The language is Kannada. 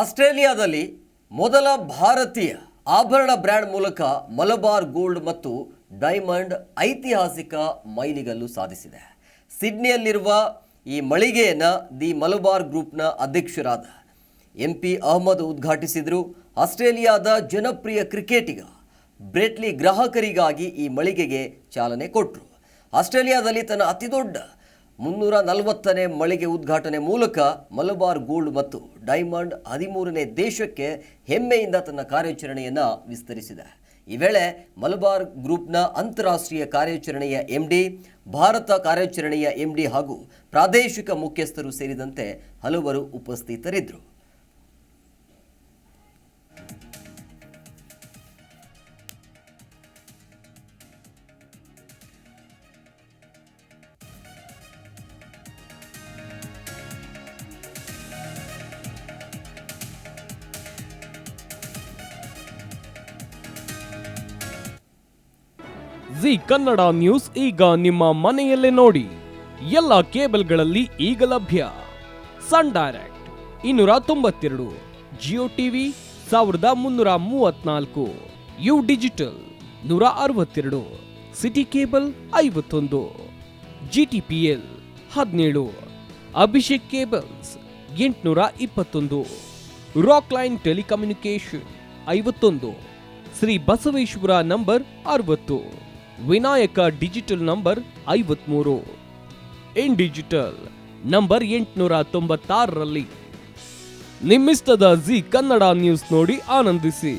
ಆಸ್ಟ್ರೇಲಿಯಾದಲ್ಲಿ ಮೊದಲ ಭಾರತೀಯ ಆಭರಣ ಬ್ರ್ಯಾಂಡ್ ಮೂಲಕ ಮಲಬಾರ್ ಗೋಲ್ಡ್ ಮತ್ತು ಡೈಮಂಡ್ ಐತಿಹಾಸಿಕ ಮೈಲಿಗಲ್ಲು ಸಾಧಿಸಿದೆ. ಸಿಡ್ನಿಯಲ್ಲಿರುವ ಈ ಮಳಿಗೆಯನ್ನು ದಿ ಮಲಬಾರ್ ಗ್ರೂಪ್ನ ಅಧ್ಯಕ್ಷರಾದ MP ಅಹಮದ್ ಉದ್ಘಾಟಿಸಿದರು. ಆಸ್ಟ್ರೇಲಿಯಾದ ಜನಪ್ರಿಯ ಕ್ರಿಕೆಟಿಗ ಬ್ರೆಟ್ಲಿ ಗ್ರಾಹಕರಿಗಾಗಿ ಈ ಮಳಿಗೆಗೆ ಚಾಲನೆ ಕೊಟ್ಟರು. ಆಸ್ಟ್ರೇಲಿಯಾದಲ್ಲಿ ತನ್ನ ಅತಿದೊಡ್ಡ 340ನೇ ಮಳಿಗೆ ಉದ್ಘಾಟನೆ ಮೂಲಕ ಮಲಬಾರ್ ಗೋಲ್ಡ್ ಮತ್ತು ಡೈಮಂಡ್ 13ನೇ ದೇಶಕ್ಕೆ ಹೆಮ್ಮೆಯಿಂದ ತನ್ನ ಕಾರ್ಯಾಚರಣೆಯನ್ನು ವಿಸ್ತರಿಸಿದೆ. ಈ ವೇಳೆ ಮಲಬಾರ್ ಗ್ರೂಪ್ನ ಅಂತಾರಾಷ್ಟ್ರೀಯ ಕಾರ್ಯಾಚರಣೆಯ MD, ಭಾರತ ಕಾರ್ಯಾಚರಣೆಯ MD ಹಾಗೂ ಪ್ರಾದೇಶಿಕ ಮುಖ್ಯಸ್ಥರು ಸೇರಿದಂತೆ ಹಲವರು ಉಪಸ್ಥಿತರಿದ್ದರು. ಜಿ ಕನ್ನಡ ನ್ಯೂಸ್ ಈಗ ನಿಮ್ಮ ಮನೆಯಲ್ಲೇ ನೋಡಿ. ಎಲ್ಲ ಕೇಬಲ್ಗಳಲ್ಲಿ ಈಗ ಲಭ್ಯ. Sun Direct 292, Jio TV 1334, U digital 162, city cable 51, GTPL 17, Abhishek cables 821, Rockline telecommunication 51, Shri Basaveshwara number 60, Vinayaka digital number 53, in digital number 896ರಲ್ಲಿ ನಿಮ್ಮಿಸ್ತದ ಜಿ ಕನ್ನಡ ನ್ಯೂಸ್ ನೋಡಿ ಆನಂದಿಸಿ.